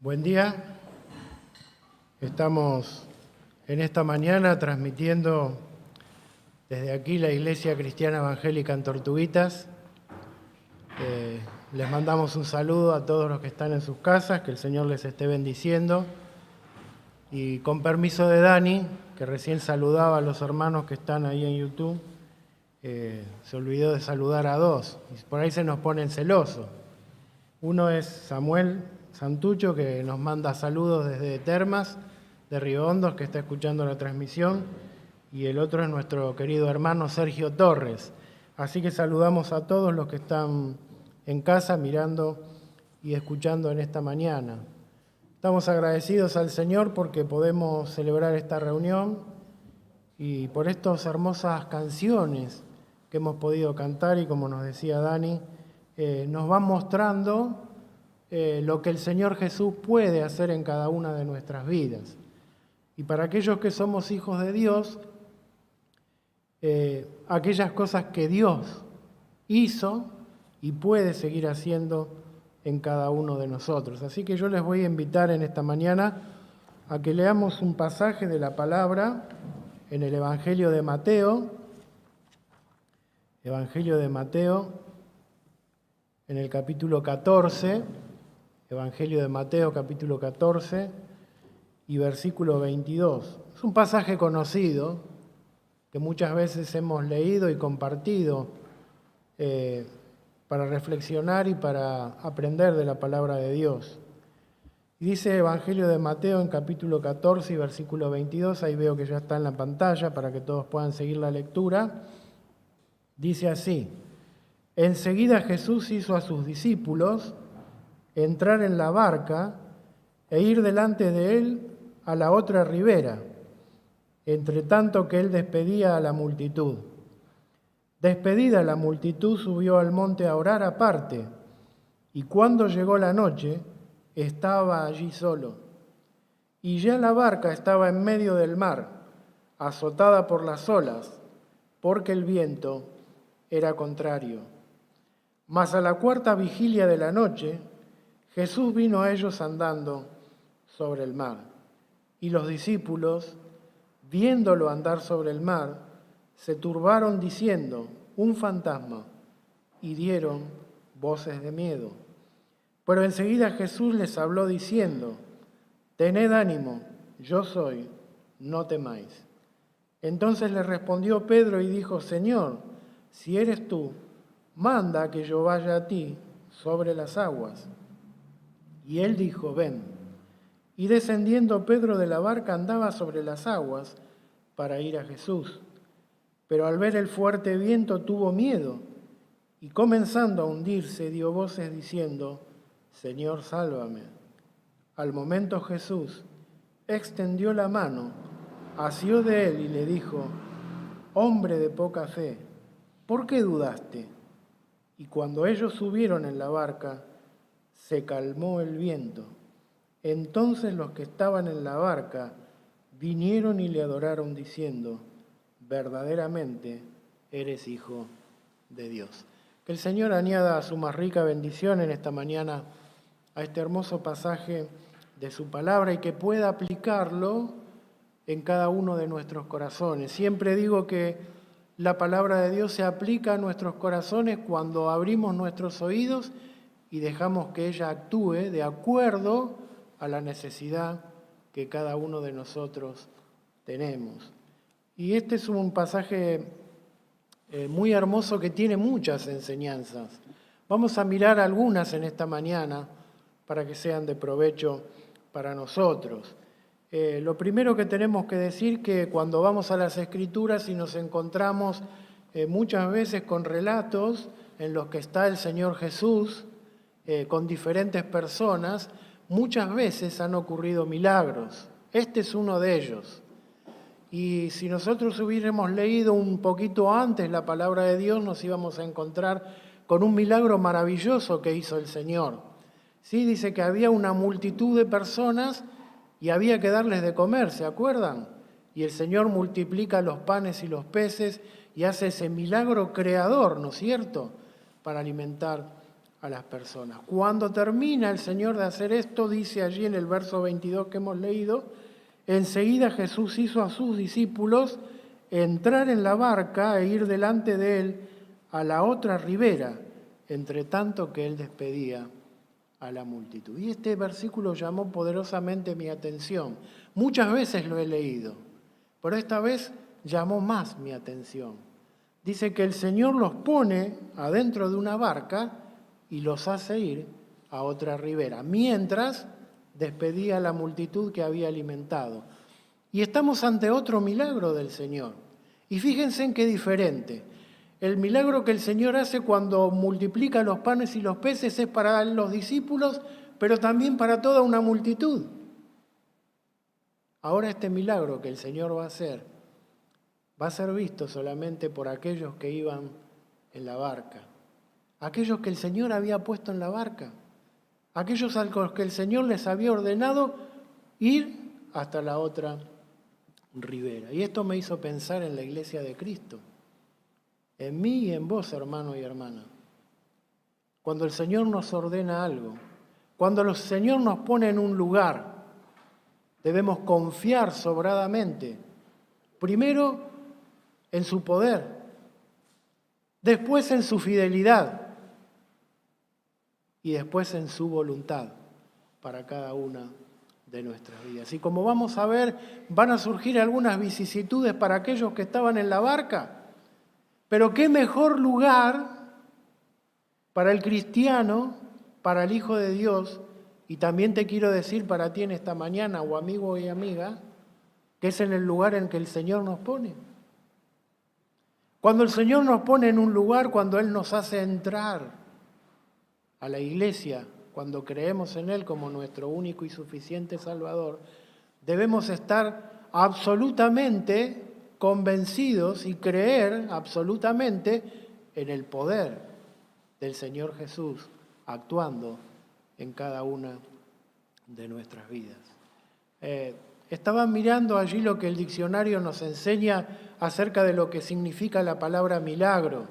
Buen día. Estamos en esta mañana transmitiendo desde aquí la Iglesia Cristiana Evangélica en Tortuguitas. Les mandamos un saludo a todos los que están en sus casas, que el Señor les esté bendiciendo. Y con permiso de Dani, que recién saludaba a los hermanos que están ahí en YouTube, se olvidó de saludar a dos, y por ahí se nos ponen celosos. Uno es Samuel Santucho, que nos manda saludos desde Termas, de Río Hondos, que está escuchando la transmisión, y el otro es nuestro querido hermano Sergio Torres. Así que saludamos a todos los que están en casa mirando y escuchando en esta mañana. Estamos agradecidos al Señor porque podemos celebrar esta reunión y por estas hermosas canciones que hemos podido cantar, y como nos decía Dani, nos van mostrando lo que el Señor Jesús puede hacer en cada una de nuestras vidas. Y para aquellos que somos hijos de Dios, aquellas cosas que Dios hizo y puede seguir haciendo en cada uno de nosotros. Así que yo les voy a invitar en esta mañana a que leamos un pasaje de la palabra en el Evangelio de Mateo. Evangelio de Mateo, en el capítulo 14, Evangelio de Mateo, capítulo 14 y versículo 22. Es un pasaje conocido que muchas veces hemos leído y compartido para reflexionar y para aprender de la palabra de Dios. Y dice Evangelio de Mateo en capítulo 14 y versículo 22, ahí veo que ya está en la pantalla para que todos puedan seguir la lectura. Dice así: enseguida Jesús hizo a sus discípulos entrar en la barca e ir delante de él a la otra ribera, entre tanto que él despedía a la multitud. Despedida la multitud, subió al monte a orar aparte, y cuando llegó la noche, estaba allí solo. Y ya la barca estaba en medio del mar, azotada por las olas, porque el viento era contrario. Mas a la cuarta vigilia de la noche, Jesús vino a ellos andando sobre el mar. Y los discípulos, viéndolo andar sobre el mar, se turbaron diciendo: un fantasma, y dieron voces de miedo. Pero enseguida Jesús les habló diciendo: tened ánimo, yo soy, no temáis. Entonces le respondió Pedro y dijo: Señor, si eres tú, manda que yo vaya a ti sobre las aguas. Y él dijo: ven. Y descendiendo Pedro de la barca andaba sobre las aguas para ir a Jesús. Pero al ver el fuerte viento tuvo miedo y comenzando a hundirse dio voces diciendo: Señor, sálvame. Al momento Jesús extendió la mano, asió de él y le dijo: hombre de poca fe, ¿por qué dudaste? Y cuando ellos subieron en la barca, se calmó el viento. Entonces los que estaban en la barca vinieron y le adoraron diciendo: verdaderamente eres Hijo de Dios. Que el Señor añada su más rica bendición en esta mañana a este hermoso pasaje de su palabra y que pueda aplicarlo en cada uno de nuestros corazones. Siempre digo que la palabra de Dios se aplica a nuestros corazones cuando abrimos nuestros oídos y dejamos que ella actúe de acuerdo a la necesidad que cada uno de nosotros tenemos. Y este es un pasaje muy hermoso que tiene muchas enseñanzas. Vamos a mirar algunas en esta mañana para que sean de provecho para nosotros. Lo primero que tenemos que decir que cuando vamos a las Escrituras y nos encontramos muchas veces con relatos en los que está el Señor Jesús con diferentes personas, muchas veces han ocurrido milagros. Este es uno de ellos. Y si nosotros hubiéramos leído un poquito antes la palabra de Dios, nos íbamos a encontrar con un milagro maravilloso que hizo el Señor. Sí, dice que había una multitud de personas y había que darles de comer, ¿se acuerdan? Y el Señor multiplica los panes y los peces y hace ese milagro creador, ¿no es cierto?, para alimentar a las personas. Cuando termina el Señor de hacer esto, dice allí en el verso 22 que hemos leído, enseguida Jesús hizo a sus discípulos entrar en la barca e ir delante de él a la otra ribera, entre tanto que él despedía a la multitud. Y este versículo llamó poderosamente mi atención. Muchas veces lo he leído, pero esta vez llamó más mi atención. Dice que el Señor los pone adentro de una barca y los hace ir a otra ribera, mientras despedía a la multitud que había alimentado. Y estamos ante otro milagro del Señor. Y fíjense en qué diferente. El milagro que el Señor hace cuando multiplica los panes y los peces es para los discípulos, pero también para toda una multitud. Ahora este milagro que el Señor va a ser visto solamente por aquellos que iban en la barca, aquellos que el Señor había puesto en la barca, aquellos a los que el Señor les había ordenado ir hasta la otra ribera. Y esto me hizo pensar en la iglesia de Cristo, en mí y en vos, hermano y hermana. Cuando el Señor nos ordena algo, cuando el Señor nos pone en un lugar, debemos confiar sobradamente, primero en su poder, después en su fidelidad y después en su voluntad para cada una de nuestras vidas. Y como vamos a ver, van a surgir algunas vicisitudes para aquellos que estaban en la barca, pero qué mejor lugar para el cristiano, para el Hijo de Dios, y también te quiero decir para ti en esta mañana, o amigo y amiga, que es en el lugar en que el Señor nos pone. Cuando el Señor nos pone en un lugar, cuando Él nos hace entrar a la iglesia, cuando creemos en Él como nuestro único y suficiente Salvador, debemos estar absolutamente convencidos y creer absolutamente en el poder del Señor Jesús actuando en cada una de nuestras vidas. Estaba mirando allí lo que el diccionario nos enseña acerca de lo que significa la palabra milagro,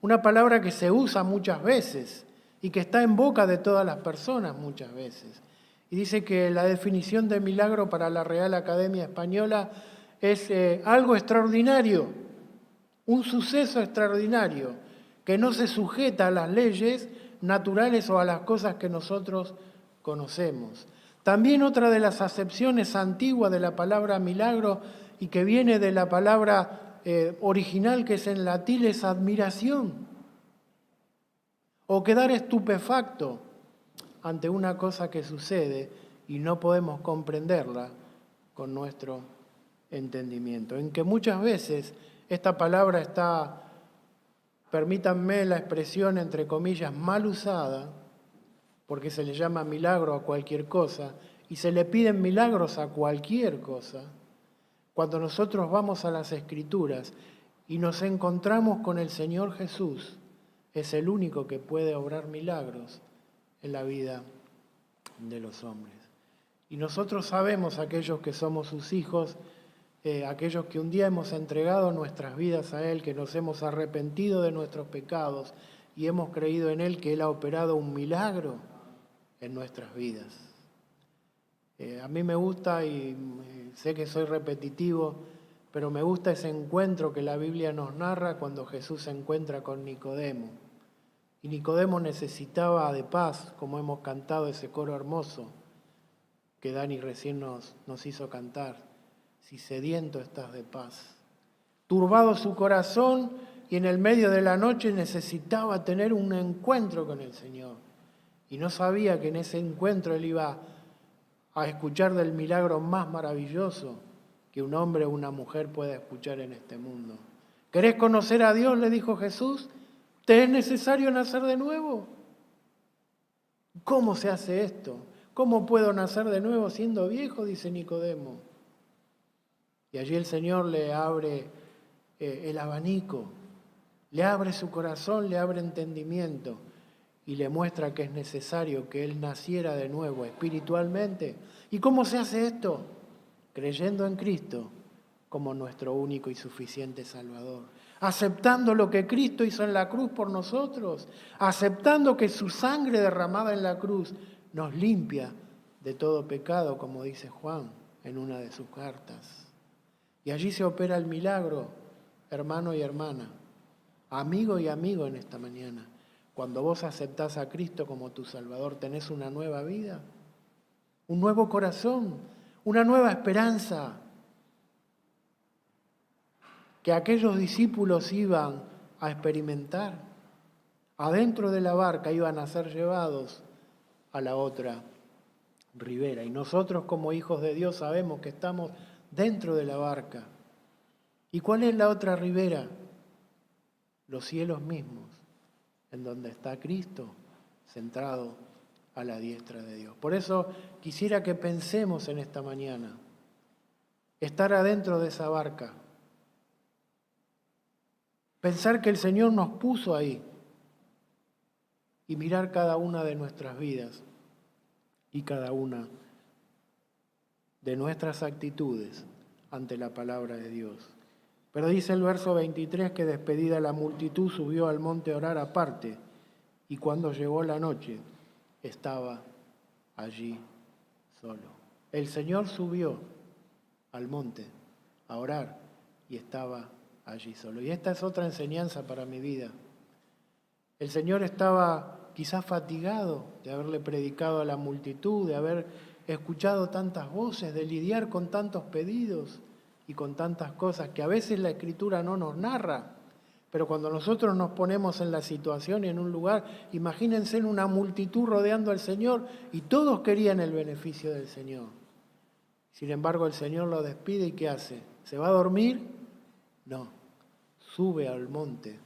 una palabra que se usa muchas veces y que está en boca de todas las personas muchas veces. Y dice que la definición de milagro para la Real Academia Española es algo extraordinario, un suceso extraordinario, que no se sujeta a las leyes naturales o a las cosas que nosotros conocemos. También otra de las acepciones antiguas de la palabra milagro y que viene de la palabra original que es en latín es admiración o quedar estupefacto ante una cosa que sucede y no podemos comprenderla con nuestro entendimiento. En que muchas veces esta palabra está, permítanme la expresión entre comillas, mal usada, porque se le llama milagro a cualquier cosa y se le piden milagros a cualquier cosa. Cuando nosotros vamos a las Escrituras y nos encontramos con el Señor Jesús, es el único que puede obrar milagros en la vida de los hombres. Y nosotros sabemos, aquellos que somos sus hijos, aquellos que un día hemos entregado nuestras vidas a Él, que nos hemos arrepentido de nuestros pecados y hemos creído en Él, que Él ha operado un milagro en nuestras vidas. A mí me gusta, y sé que soy repetitivo, pero me gusta ese encuentro que la Biblia nos narra cuando Jesús se encuentra con Nicodemo. Y Nicodemo necesitaba de paz, como hemos cantado ese coro hermoso que Dani recién nos hizo cantar. Si sediento estás de paz. Turbado su corazón y en el medio de la noche necesitaba tener un encuentro con el Señor. Y no sabía que en ese encuentro él iba a escuchar del milagro más maravilloso que un hombre o una mujer pueda escuchar en este mundo. ¿Querés conocer a Dios?, le dijo Jesús. ¿Te es necesario nacer de nuevo? ¿Cómo se hace esto? ¿Cómo puedo nacer de nuevo siendo viejo?, dice Nicodemo. Y allí el Señor le abre el abanico, le abre su corazón, le abre entendimiento y le muestra que es necesario que él naciera de nuevo espiritualmente. ¿Y cómo se hace esto? Creyendo en Cristo como nuestro único y suficiente Salvador. aceptando lo que Cristo hizo en la cruz por nosotros, aceptando que su sangre derramada en la cruz nos limpia de todo pecado, como dice Juan en una de sus cartas. Y allí se opera el milagro, hermano y hermana, amigo y amigo en esta mañana. Cuando vos aceptás a Cristo como tu Salvador, tenés una nueva vida, un nuevo corazón, una nueva esperanza. Que aquellos discípulos iban a experimentar. Adentro de la barca iban a ser llevados a la otra ribera. Y nosotros como hijos de Dios sabemos que estamos dentro de la barca. ¿Y cuál es la otra ribera? Los cielos mismos, en donde está Cristo centrado a la diestra de Dios. Por eso quisiera que pensemos en esta mañana, estar adentro de esa barca. Pensar que el Señor nos puso ahí y mirar cada una de nuestras vidas y cada una de nuestras actitudes ante la palabra de Dios. Pero dice el verso 23 que despedida la multitud subió al monte a orar aparte y cuando llegó la noche estaba allí solo. El Señor subió al monte a orar y estaba allí solo. Y esta es otra enseñanza para mi vida. El Señor estaba quizás fatigado de haberle predicado a la multitud, de haber escuchado tantas voces, de lidiar con tantos pedidos y con tantas cosas que a veces la Escritura no nos narra. Pero cuando nosotros nos ponemos en la situación y en un lugar, imagínense en una multitud rodeando al Señor y todos querían el beneficio del Señor. Sin embargo, el Señor lo despide y ¿qué hace? ¿Se va a dormir? No, sube al monte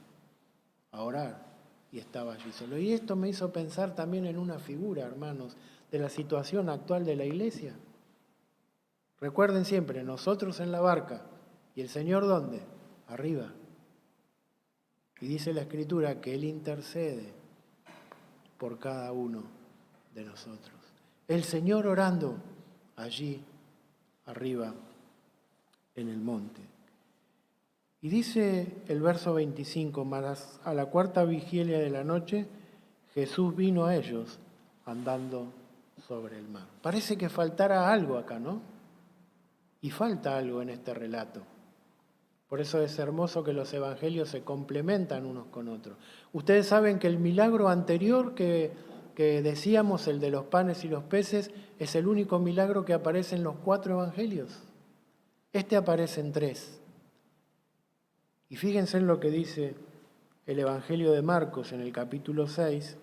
a orar y estaba allí solo. Y esto me hizo pensar también en una figura, hermanos, de la situación actual de la iglesia. Recuerden siempre, nosotros en la barca y el Señor ¿dónde? Arriba. Y dice la Escritura que Él intercede por cada uno de nosotros. El Señor orando allí arriba en el monte. Y dice el verso 25, mas a la cuarta vigilia de la noche, Jesús vino a ellos andando sobre el mar. Parece que faltara algo acá, ¿no? Y falta algo en este relato. Por eso es hermoso que los evangelios se complementan unos con otros. Ustedes saben que el milagro anterior que decíamos, el de los panes y los peces, es el único milagro que aparece en los 4 evangelios. Este aparece en 3. Y fíjense en lo que dice el Evangelio de Marcos en el capítulo 6,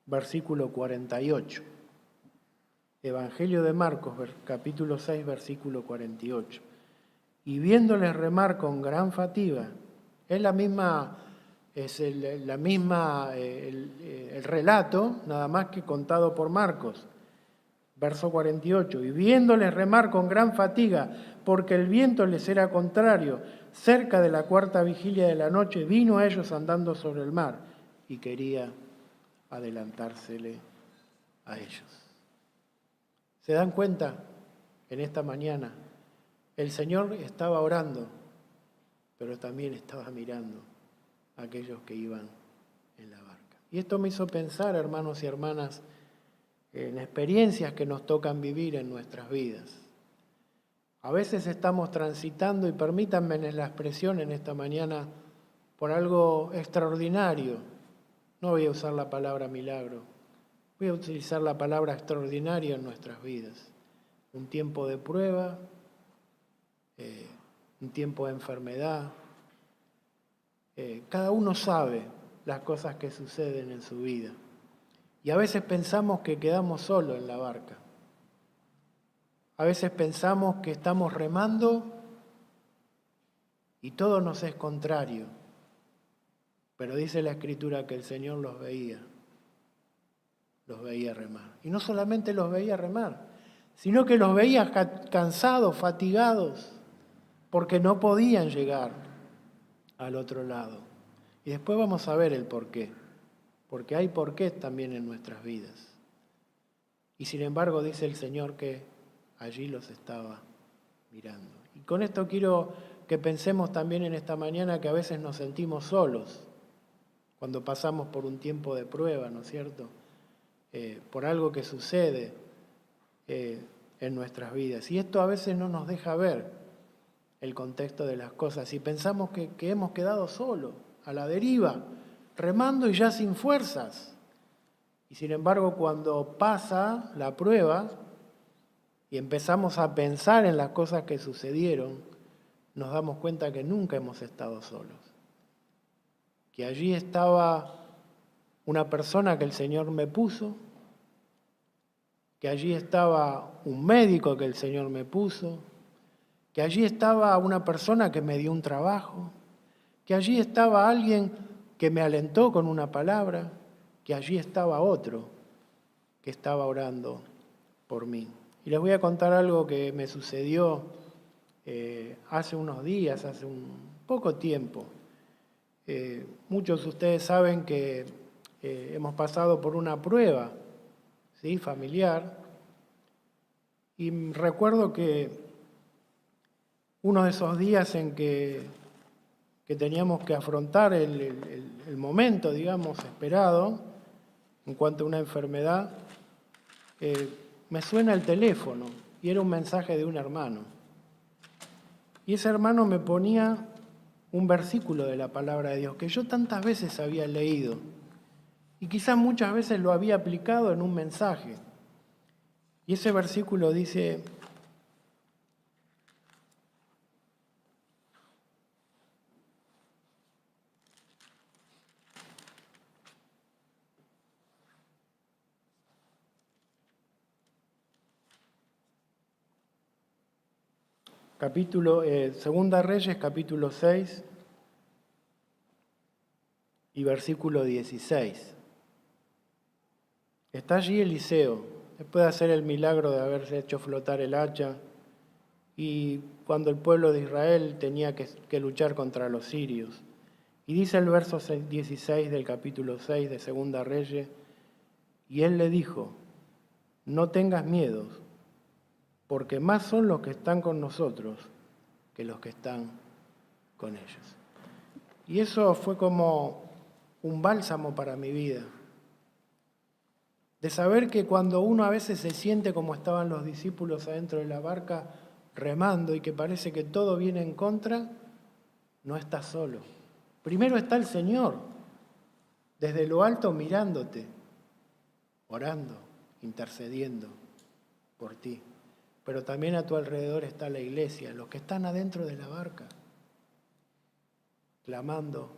versículo 48. Evangelio de Marcos, capítulo 6, versículo 48. Y viéndoles remar con gran fatiga, es el relato, nada más que contado por Marcos. Verso 48, y viéndoles remar con gran fatiga, porque el viento les era contrario, cerca de la cuarta vigilia de la noche, vino a ellos andando sobre el mar y quería adelantársele a ellos. ¿Se dan cuenta? En esta mañana el Señor estaba orando, pero también estaba mirando a aquellos que iban en la barca. Y esto me hizo pensar, hermanos y hermanas, en experiencias que nos tocan vivir en nuestras vidas. A veces estamos transitando, y permítanme la expresión en esta mañana, por algo extraordinario. No voy a usar la palabra milagro, voy a utilizar la palabra extraordinario en nuestras vidas. Un tiempo de prueba, un tiempo de enfermedad. Cada uno sabe las cosas que suceden en su vida. Y a veces pensamos que quedamos solos en la barca. A veces pensamos que estamos remando y todo nos es contrario. Pero dice la Escritura que el Señor los veía remar. Y no solamente los veía remar, sino que los veía cansados, fatigados, porque no podían llegar al otro lado. Y después vamos a ver el porqué. Porque hay porqués también en nuestras vidas. Y sin embargo dice el Señor que allí los estaba mirando. Y con esto quiero que pensemos también en esta mañana que a veces nos sentimos solos cuando pasamos por un tiempo de prueba, ¿no es cierto? Por algo que sucede en nuestras vidas. Y esto a veces no nos deja ver el contexto de las cosas y pensamos que hemos quedado solos, a la deriva, remando y ya sin fuerzas. Y sin embargo, cuando pasa la prueba y empezamos a pensar en las cosas que sucedieron, nos damos cuenta que nunca hemos estado solos. Que allí estaba una persona que el Señor me puso, que allí estaba un médico que el Señor me puso, que allí estaba una persona que me dio un trabajo, que allí estaba alguien que me alentó con una palabra, que allí estaba otro que estaba orando por mí. Y les voy a contar algo que me sucedió hace unos días, hace un poco tiempo. Muchos de ustedes saben que hemos pasado por una prueba, ¿sí?, familiar, y recuerdo que uno de esos días en que teníamos que afrontar el momento, digamos, esperado, en cuanto a una enfermedad, me suena el teléfono y era un mensaje de un hermano. Y ese hermano me ponía un versículo de la palabra de Dios que yo tantas veces había leído y quizás muchas veces lo había aplicado en un mensaje. Y ese versículo dice: Segunda Reyes, capítulo 6 y versículo 16. Está allí Eliseo, después de hacer el milagro de haberse hecho flotar el hacha, y cuando el pueblo de Israel tenía que luchar contra los sirios. Y dice el verso 16 del capítulo 6 de Segunda Reyes: y él le dijo: no tengas miedo, porque más son los que están con nosotros que los que están con ellos. Y eso fue como un bálsamo para mi vida, de saber que cuando uno a veces se siente como estaban los discípulos adentro de la barca remando y que parece que todo viene en contra, no estás solo. Primero está el Señor, desde lo alto mirándote, orando, intercediendo por ti. Pero también a tu alrededor está la iglesia, los que están adentro de la barca, clamando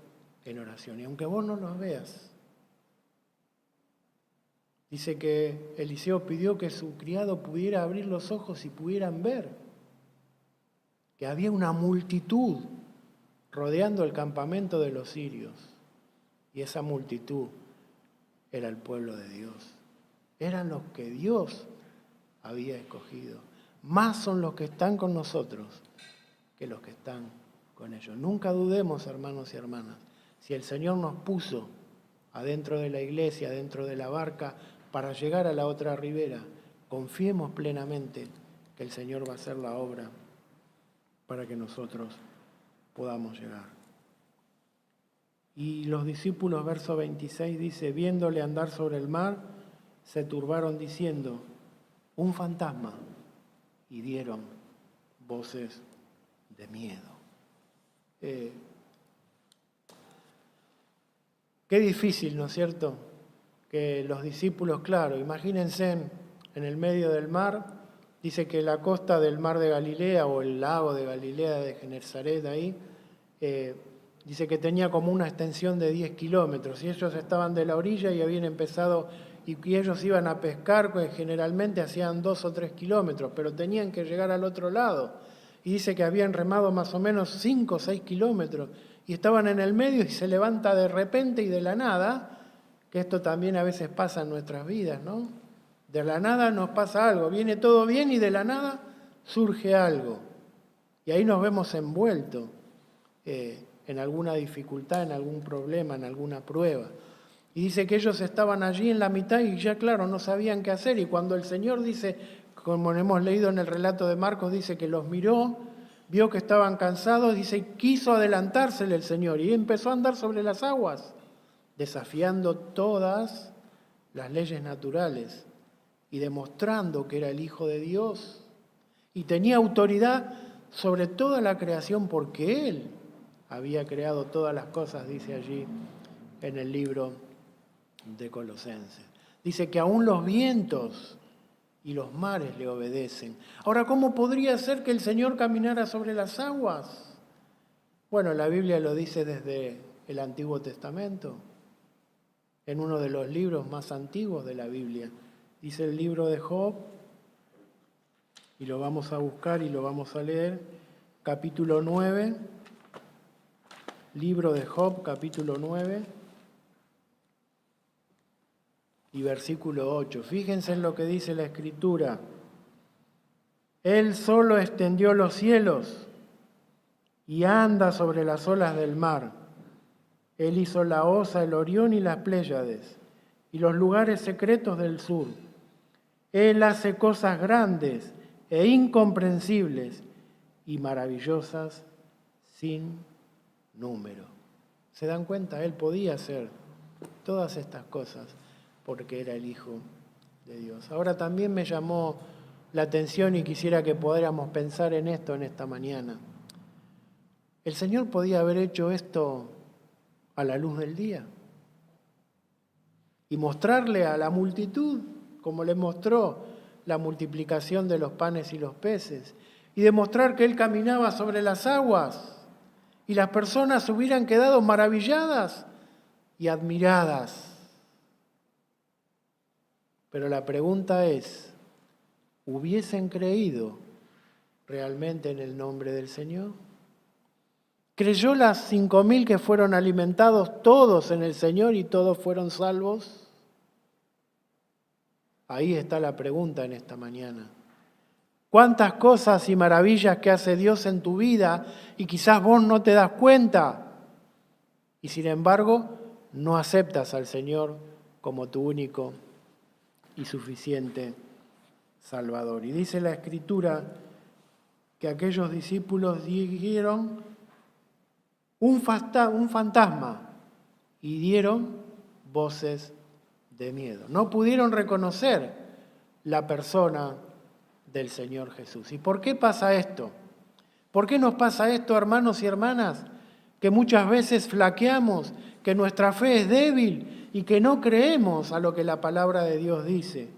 en oración. Y aunque vos no los veas, dice que Eliseo pidió que su criado pudiera abrir los ojos y pudieran ver que había una multitud rodeando el campamento de los sirios. Y esa multitud era el pueblo de Dios. Eran los que Dios había escogido. Más son los que están con nosotros que los que están con ellos. Nunca dudemos, hermanos y hermanas, si el Señor nos puso adentro de la iglesia, adentro de la barca, para llegar a la otra ribera, confiemos plenamente que el Señor va a hacer la obra para que nosotros podamos llegar. Y los discípulos, verso 26, dice: viéndole andar sobre el mar, se turbaron diciendo: un fantasma, y dieron voces de miedo. Qué difícil, ¿no es cierto?, que los discípulos, claro, imagínense en el medio del mar, dice que la costa del mar de Galilea o el lago de Galilea de Genesaret ahí, dice que tenía como una extensión de 10 kilómetros y ellos estaban de la orilla y habían empezado, y ellos iban a pescar, pues generalmente hacían 2 o 3 kilómetros, pero tenían que llegar al otro lado. Y dice que habían remado más o menos 5 o 6 kilómetros y estaban en el medio y se levanta de repente y de la nada, que esto también a veces pasa en nuestras vidas, ¿no? De la nada nos pasa algo, viene todo bien y de la nada surge algo. Y ahí nos vemos envueltos en alguna dificultad, en algún problema, en alguna prueba. Y dice que ellos estaban allí en la mitad y ya, claro, no sabían qué hacer. Y cuando el Señor dice, como hemos leído en el relato de Marcos, dice que los miró, vio que estaban cansados, dice, quiso adelantársele el Señor y empezó a andar sobre las aguas, desafiando todas las leyes naturales y demostrando que era el Hijo de Dios y tenía autoridad sobre toda la creación porque Él había creado todas las cosas, dice allí en el libro de Colosenses. Dice que aún los vientos y los mares le obedecen. Ahora, ¿cómo podría ser que el Señor caminara sobre las aguas? Bueno, la Biblia lo dice desde el Antiguo Testamento, en uno de los libros más antiguos de la Biblia. Dice el libro de Job, y lo vamos a buscar y lo vamos a leer, capítulo 9, libro de Job, capítulo 9, y versículo 8. Fíjense en lo que dice la Escritura. Él solo extendió los cielos y anda sobre las olas del mar. Él hizo la Osa, el Orión y las Pléyades, y los lugares secretos del sur. Él hace cosas grandes e incomprensibles y maravillosas sin número. ¿Se dan cuenta? Él podía hacer todas estas cosas porque era el Hijo de Dios. Ahora también me llamó la atención y quisiera que pudiéramos pensar en esto en esta mañana. El Señor podía haber hecho esto a la luz del día y mostrarle a la multitud, como le mostró la multiplicación de los panes y los peces, y demostrar que Él caminaba sobre las aguas y las personas hubieran quedado maravilladas y admiradas. Pero la pregunta es, ¿hubiesen creído realmente en el nombre del Señor? ¿Creyó las 5,000 que fueron alimentados todos en el Señor y todos fueron salvos? Ahí está la pregunta en esta mañana. ¿Cuántas cosas y maravillas que hace Dios en tu vida y quizás vos no te das cuenta? Y sin embargo, no aceptas al Señor como tu único y suficiente Salvador. Y dice la Escritura que aquellos discípulos dijeron un fantasma y dieron voces de miedo. No pudieron reconocer la persona del Señor Jesús. ¿Y por qué pasa esto? ¿Por qué nos pasa esto, hermanos y hermanas? Que muchas veces flaqueamos, que nuestra fe es débil y que no creemos a lo que la palabra de Dios dice.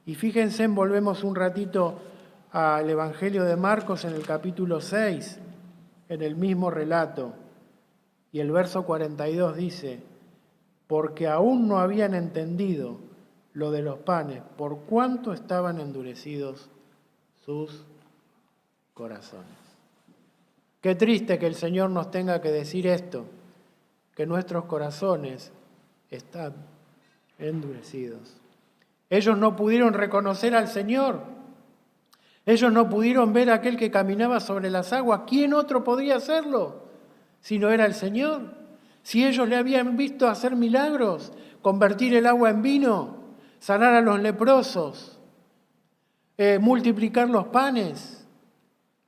Y fíjense, volvemos un ratito al Evangelio de Marcos en el capítulo 6, en el mismo relato. Y el verso 42 dice, porque aún no habían entendido lo de los panes, por cuánto estaban endurecidos sus corazones. Qué triste que el Señor nos tenga que decir esto, que nuestros corazones están endurecidos. Ellos no pudieron reconocer al Señor. Ellos no pudieron ver a aquel que caminaba sobre las aguas. ¿Quién otro podría hacerlo si no era el Señor? Si ellos le habían visto hacer milagros, convertir el agua en vino, sanar a los leprosos, multiplicar los panes.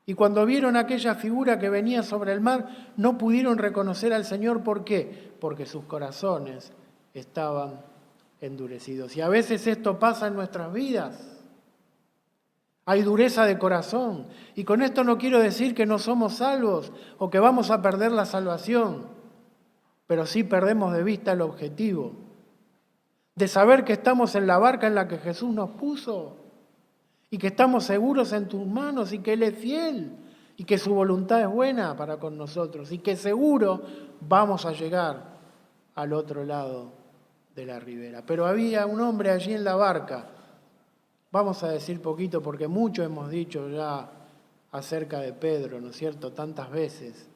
Y cuando vieron aquella figura que venía sobre el mar, no pudieron reconocer al Señor. ¿Por qué? Porque sus corazones estaban endurecidos. Y a veces esto pasa en nuestras vidas. Hay dureza de corazón. Y con esto no quiero decir que no somos salvos o que vamos a perder la salvación, pero sí perdemos de vista el objetivo de saber que estamos en la barca en la que Jesús nos puso y que estamos seguros en tus manos y que Él es fiel y que su voluntad es buena para con nosotros y que seguro vamos a llegar al otro lado de la ribera. Pero había un hombre allí en la barca. Vamos a decir poquito porque mucho hemos dicho ya acerca de Pedro, ¿no es cierto? Tantas veces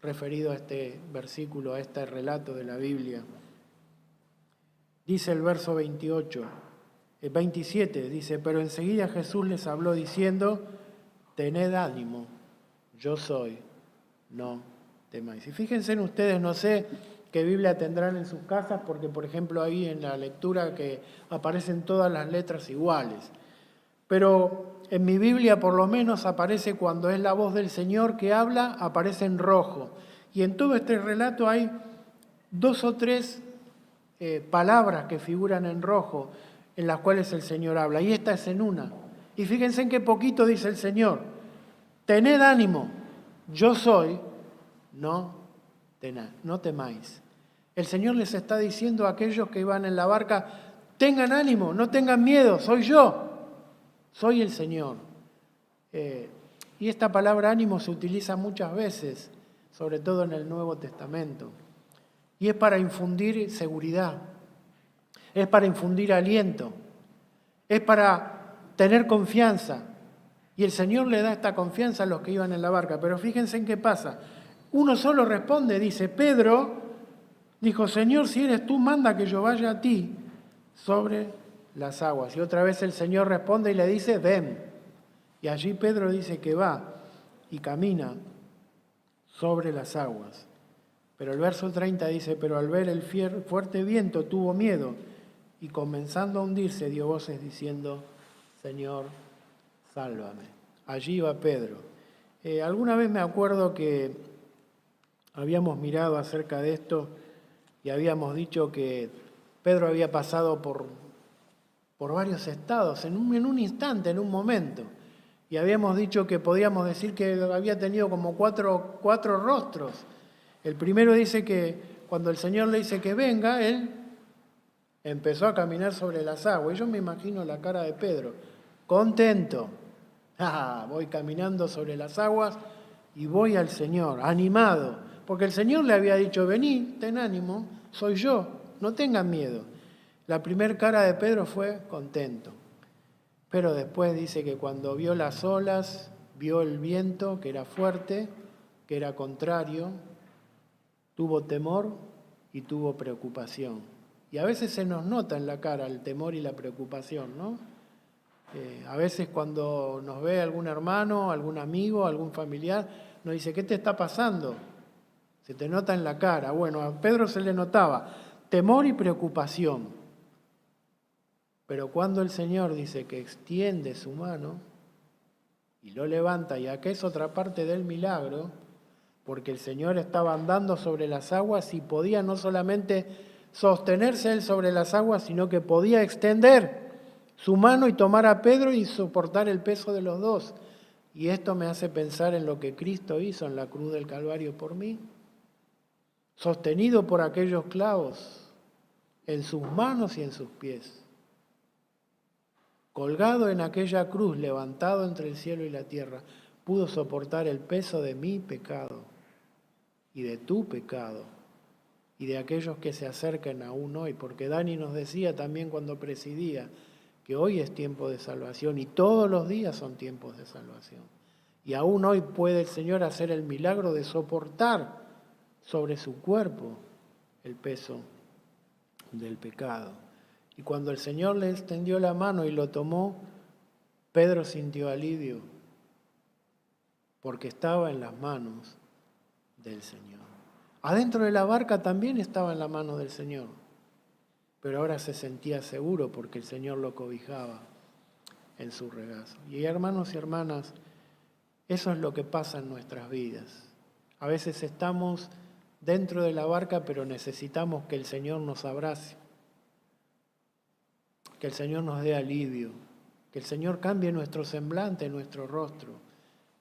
referido a este versículo, a este relato de la Biblia. Dice el verso 27, dice, pero enseguida Jesús les habló diciendo, tened ánimo, yo soy, no temáis. Y fíjense en ustedes, no sé qué Biblia tendrán en sus casas, porque por ejemplo ahí en la lectura que aparecen todas las letras iguales. pero en mi Biblia por lo menos aparece cuando es la voz del Señor que habla, aparece en rojo. Y en todo este relato hay 2 o 3 palabras que figuran en rojo, en las cuales el Señor habla, y esta es en una. Y fíjense en qué poquito dice el Señor: tened ánimo, yo soy, no temáis. El Señor les está diciendo a aquellos que iban en la barca: tengan ánimo, no tengan miedo, soy yo, soy el Señor. Y esta palabra ánimo se utiliza muchas veces, sobre todo en el Nuevo Testamento. Y es para infundir seguridad, es para infundir aliento, es para tener confianza. Y el Señor le da esta confianza a los que iban en la barca. Pero fíjense en qué pasa. Uno solo responde, dice: Pedro dijo: Señor, si eres tú, manda que yo vaya a ti sobre las aguas. Y otra vez el Señor responde y le dice: ven. Y allí Pedro dice que va y camina sobre las aguas. Pero el verso 30 dice: pero al ver el fuerte viento tuvo miedo y comenzando a hundirse dio voces diciendo: Señor, sálvame. Allí va Pedro. Alguna vez me acuerdo que habíamos mirado acerca de esto y habíamos dicho que Pedro había pasado por varios estados, en un instante, en un momento. Y habíamos dicho que podíamos decir que había tenido como cuatro rostros. El primero dice que cuando el Señor le dice que venga, él empezó a caminar sobre las aguas. Y yo me imagino la cara de Pedro, contento. Voy caminando sobre las aguas y voy al Señor, animado. Porque el Señor le había dicho: vení, ten ánimo, soy yo, no tengan miedo. La primer cara de Pedro fue contento. Pero después dice que cuando vio las olas, vio el viento que era fuerte, que era contrario, tuvo temor y tuvo preocupación. Y a veces se nos nota en la cara el temor y la preocupación, ¿no? A veces cuando nos ve algún hermano, algún amigo, algún familiar, nos dice: ¿qué te está pasando? Se te nota en la cara. Bueno, a Pedro se le notaba temor y preocupación. Pero cuando el Señor dice que extiende su mano y lo levanta, y acá es otra parte del milagro, porque el Señor estaba andando sobre las aguas y podía no solamente sostenerse él sobre las aguas, sino que podía extender su mano y tomar a Pedro y soportar el peso de los dos. Y esto me hace pensar en lo que Cristo hizo en la cruz del Calvario por mí, sostenido por aquellos clavos en sus manos y en sus pies, colgado en aquella cruz, levantado entre el cielo y la tierra, pudo soportar el peso de mi pecado y de tu pecado y de aquellos que se acercan aún hoy, porque Dani nos decía también cuando presidía que hoy es tiempo de salvación y todos los días son tiempos de salvación. Y aún hoy puede el Señor hacer el milagro de soportar sobre su cuerpo el peso del pecado. Y cuando el Señor le extendió la mano y lo tomó, Pedro sintió alivio, porque estaba en las manos del Señor. Adentro de la barca también estaba en la mano del Señor, pero ahora se sentía seguro porque el Señor lo cobijaba en su regazo. Y hermanos y hermanas, eso es lo que pasa en nuestras vidas. A veces estamos dentro de la barca, pero necesitamos que el Señor nos abrace, que el Señor nos dé alivio, que el Señor cambie nuestro semblante, nuestro rostro,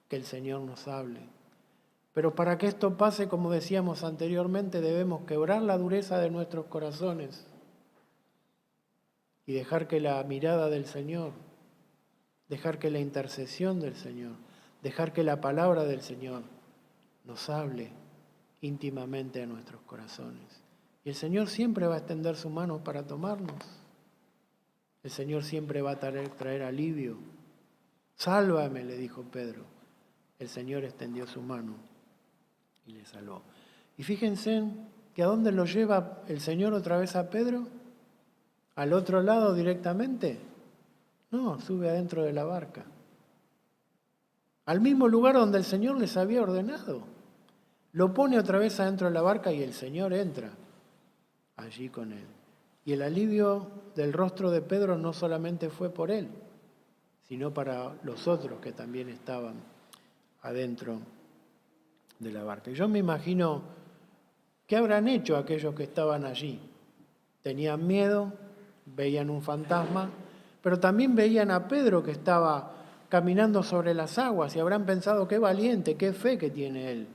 que el Señor nos hable. Pero para que esto pase, como decíamos anteriormente, debemos quebrar la dureza de nuestros corazones y dejar que la mirada del Señor, dejar que la intercesión del Señor, dejar que la palabra del Señor nos hable íntimamente a nuestros corazones. Y el Señor siempre va a extender su mano para tomarnos. El Señor siempre va a traer alivio. Sálvame, le dijo Pedro. El Señor extendió su mano y le salvó. Y fíjense que ¿a dónde lo lleva el Señor otra vez a Pedro? ¿Al otro lado directamente? No, sube adentro de la barca. Al mismo lugar donde el Señor les había ordenado. Lo pone otra vez adentro de la barca y el Señor entra allí con él. Y el alivio del rostro de Pedro no solamente fue por él, sino para los otros que también estaban adentro de la barca. Y yo me imagino, ¿qué habrán hecho aquellos que estaban allí? Tenían miedo, veían un fantasma, pero también veían a Pedro que estaba caminando sobre las aguas y habrán pensado, qué valiente, qué fe que tiene él.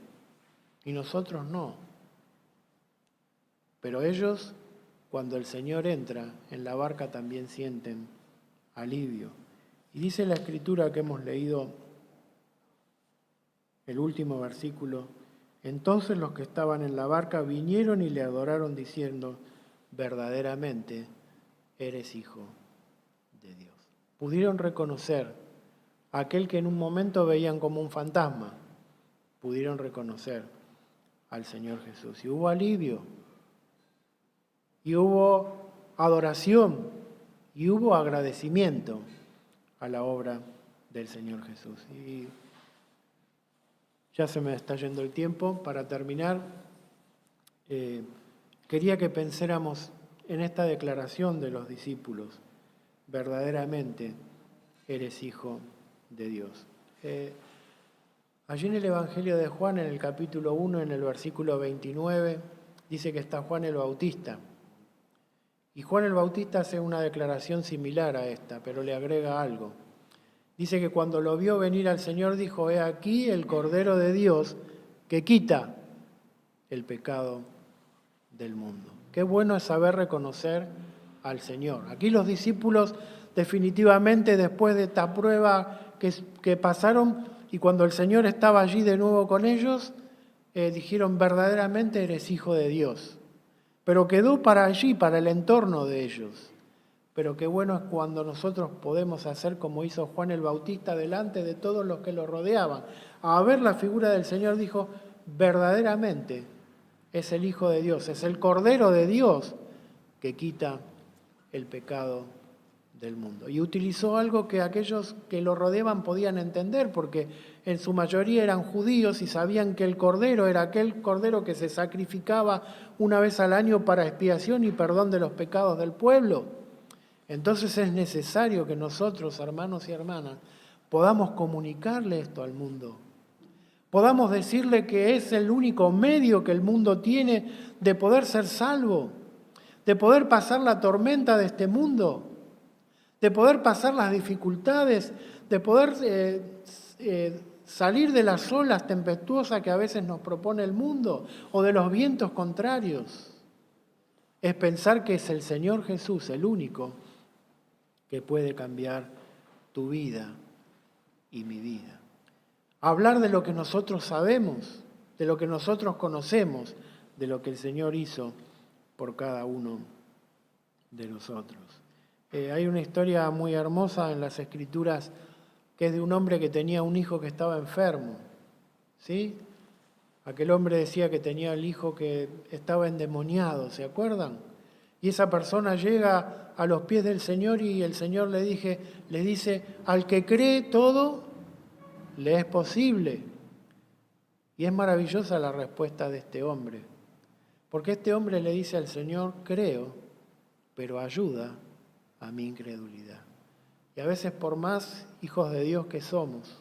Y nosotros no. Pero ellos, cuando el Señor entra en la barca, también sienten alivio. Y dice la Escritura que hemos leído, el último versículo: entonces los que estaban en la barca vinieron y le adoraron diciendo, verdaderamente eres Hijo de Dios. Pudieron reconocer a aquel que en un momento veían como un fantasma, pudieron reconocer al Señor Jesús. Y hubo alivio, y hubo adoración, y hubo agradecimiento a la obra del Señor Jesús. Y ya se me está yendo el tiempo. Para terminar, quería que pensáramos en esta declaración de los discípulos: verdaderamente eres Hijo de Dios. Allí en el Evangelio de Juan, en el capítulo 1, en el versículo 29, dice que está Juan el Bautista. Y Juan el Bautista hace una declaración similar a esta, pero le agrega algo. Dice que cuando lo vio venir al Señor dijo, he aquí el Cordero de Dios que quita el pecado del mundo. Qué bueno es saber reconocer al Señor. Aquí los discípulos definitivamente, después de esta prueba que pasaron, y cuando el Señor estaba allí de nuevo con ellos, dijeron, verdaderamente eres Hijo de Dios. Pero quedó para allí, para el entorno de ellos. Pero qué bueno es cuando nosotros podemos hacer como hizo Juan el Bautista delante de todos los que lo rodeaban. A ver la figura del Señor dijo, verdaderamente es el Hijo de Dios, es el Cordero de Dios que quita el pecado del mundo. Y utilizó algo que aquellos que lo rodeaban podían entender, porque en su mayoría eran judíos y sabían que el Cordero era aquel Cordero que se sacrificaba una vez al año para expiación y perdón de los pecados del pueblo. Entonces es necesario que nosotros, hermanos y hermanas, podamos comunicarle esto al mundo. Podamos decirle que es el único medio que el mundo tiene de poder ser salvo, de poder pasar la tormenta de este mundo, de poder pasar las dificultades, de poder salir de las olas tempestuosas que a veces nos propone el mundo o de los vientos contrarios. Es pensar que es el Señor Jesús el único que puede cambiar tu vida y mi vida. Hablar de lo que nosotros sabemos, de lo que nosotros conocemos, de lo que el Señor hizo por cada uno de nosotros. Hay una historia muy hermosa en las Escrituras que es de un hombre que tenía un hijo que estaba enfermo, ¿sí? Aquel hombre decía que tenía el hijo que estaba endemoniado, ¿se acuerdan? Y esa persona llega a los pies del Señor y el Señor le dice, al que cree todo, le es posible. Y es maravillosa la respuesta de este hombre, porque este hombre le dice al Señor, creo, pero ayuda a mi incredulidad. Y a veces por más hijos de Dios que somos,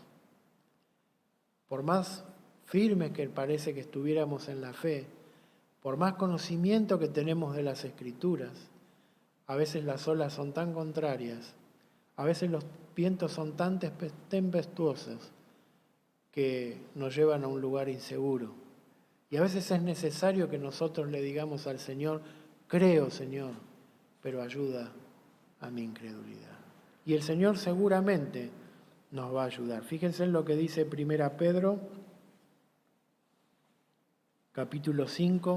por más firmes que parece que estuviéramos en la fe, por más conocimiento que tenemos de las Escrituras, a veces las olas son tan contrarias, a veces los vientos son tan tempestuosos que nos llevan a un lugar inseguro. Y a veces es necesario que nosotros le digamos al Señor, creo, Señor, pero ayuda a mi incredulidad. Y el Señor seguramente nos va a ayudar. Fíjense en lo que dice 1 Pedro, capítulo 5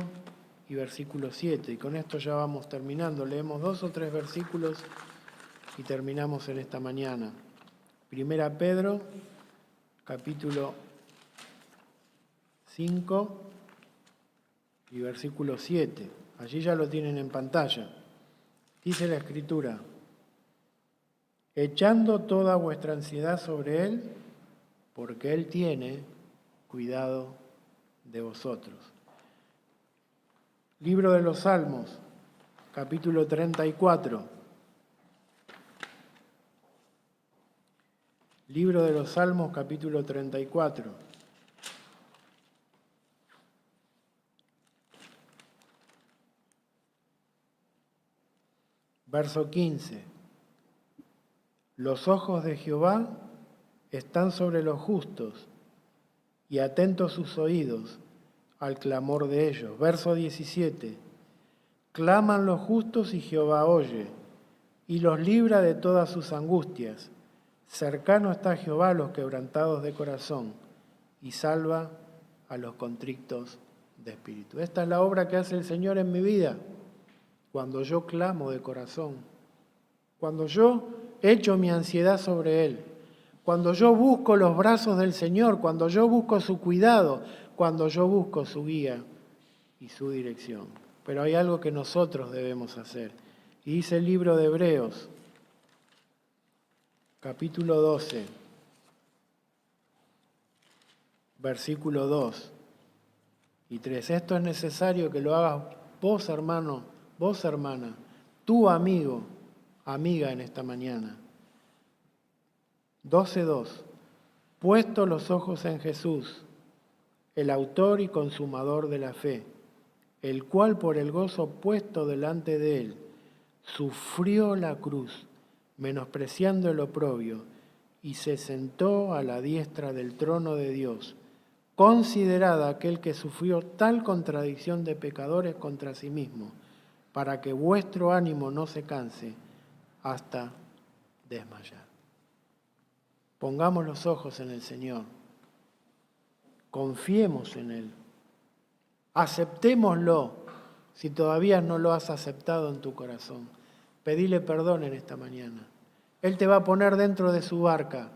y versículo 7. Y con esto ya vamos terminando. Leemos 2 o 3 versículos y terminamos en esta mañana. 1 Pedro, capítulo 5 y versículo 7. Allí ya lo tienen en pantalla. Dice la Escritura, echando toda vuestra ansiedad sobre Él, porque Él tiene cuidado de vosotros. Libro de los Salmos, capítulo 34, Libro de los Salmos, capítulo 34. Verso 15. Los ojos de Jehová están sobre los justos y atentos sus oídos al clamor de ellos. Verso 17. Claman los justos y Jehová oye y los libra de todas sus angustias. Cercano está Jehová a los quebrantados de corazón y salva a los contrictos de espíritu. Esta es la obra que hace el Señor en mi vida, cuando yo clamo de corazón, cuando yo echo mi ansiedad sobre Él, cuando yo busco los brazos del Señor, cuando yo busco su cuidado, cuando yo busco su guía y su dirección. Pero hay algo que nosotros debemos hacer. Y dice el libro de Hebreos, capítulo 12, versículo 2 y 3. Esto es necesario que lo hagas vos, hermano, vos, hermana, tu amigo, amiga en esta mañana. 12:2. Puesto los ojos en Jesús, el autor y consumador de la fe, el cual por el gozo puesto delante de él, sufrió la cruz, menospreciando el oprobio, y se sentó a la diestra del trono de Dios. Considerad aquel que sufrió tal contradicción de pecadores contra sí mismo, para que vuestro ánimo no se canse hasta desmayar. Pongamos los ojos en el Señor, confiemos en Él, aceptémoslo si todavía no lo has aceptado en tu corazón. Pedile perdón en esta mañana. Él te va a poner dentro de su barca,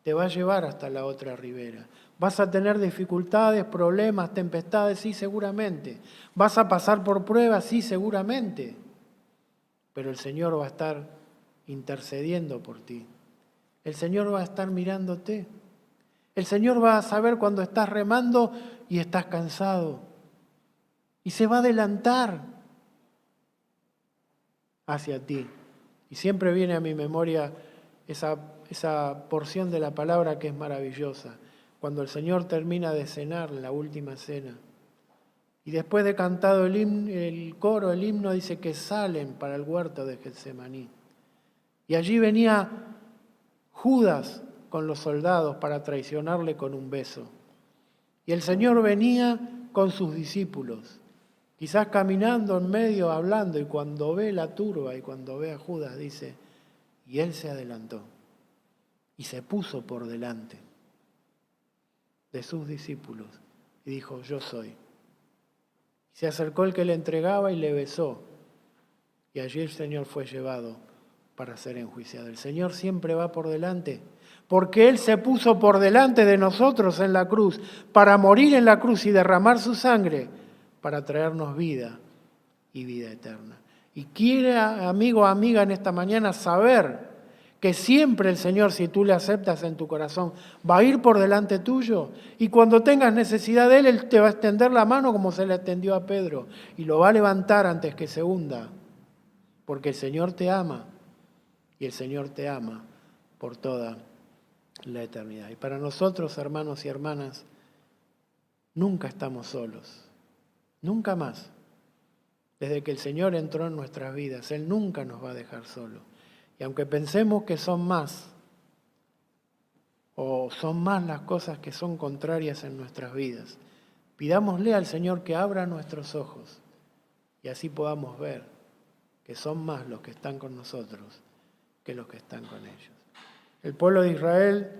te va a llevar hasta la otra ribera. Vas a tener dificultades, problemas, tempestades, sí, seguramente. Vas a pasar por pruebas, sí, seguramente. Pero el Señor va a estar intercediendo por ti. El Señor va a estar mirándote. El Señor va a saber cuando estás remando y estás cansado. Y se va a adelantar hacia ti. Y siempre viene a mi memoria esa porción de la palabra que es maravillosa. Cuando el Señor termina de cenar, la última cena. Y después de cantado el himno dice que salen para el huerto de Getsemaní. Y allí venía Judas con los soldados para traicionarle con un beso. Y el Señor venía con sus discípulos, quizás caminando en medio, hablando, y cuando ve la turba y cuando ve a Judas, dice, y él se adelantó y se puso por delante de sus discípulos y dijo, yo soy. Se acercó el que le entregaba y le besó, y allí el Señor fue llevado para ser enjuiciado. El Señor siempre va por delante, porque Él se puso por delante de nosotros en la cruz, para morir en la cruz y derramar su sangre, para traernos vida y vida eterna. Y quiere, amigo o amiga, en esta mañana saber que siempre el Señor, si tú le aceptas en tu corazón, va a ir por delante tuyo, y cuando tengas necesidad de Él te va a extender la mano como se le extendió a Pedro, y lo va a levantar antes que se hunda, porque el Señor te ama, y el Señor te ama por toda la eternidad. Y para nosotros, hermanos y hermanas, nunca estamos solos, nunca más. Desde que el Señor entró en nuestras vidas, Él nunca nos va a dejar solos. Y aunque pensemos que son más, o son más las cosas que son contrarias en nuestras vidas, pidámosle al Señor que abra nuestros ojos y así podamos ver que son más los que están con nosotros que los que están con ellos. El pueblo de Israel,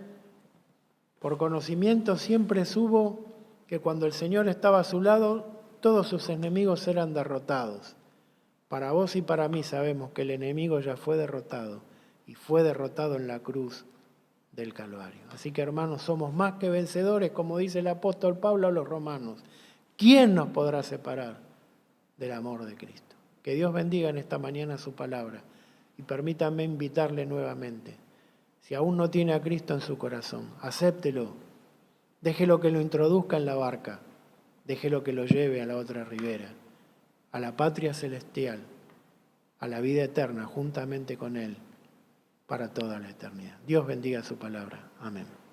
por conocimiento, siempre supo que cuando el Señor estaba a su lado, todos sus enemigos eran derrotados. Para vos y para mí sabemos que el enemigo ya fue derrotado y fue derrotado en la cruz del Calvario. Así que, hermanos, somos más que vencedores, como dice el apóstol Pablo a los romanos. ¿Quién nos podrá separar del amor de Cristo? Que Dios bendiga en esta mañana su palabra y permítanme invitarle nuevamente. Si aún no tiene a Cristo en su corazón, acéptelo. Déjelo que lo introduzca en la barca. Déjelo que lo lleve a la otra ribera, a la patria celestial, a la vida eterna juntamente con Él para toda la eternidad. Dios bendiga su palabra. Amén.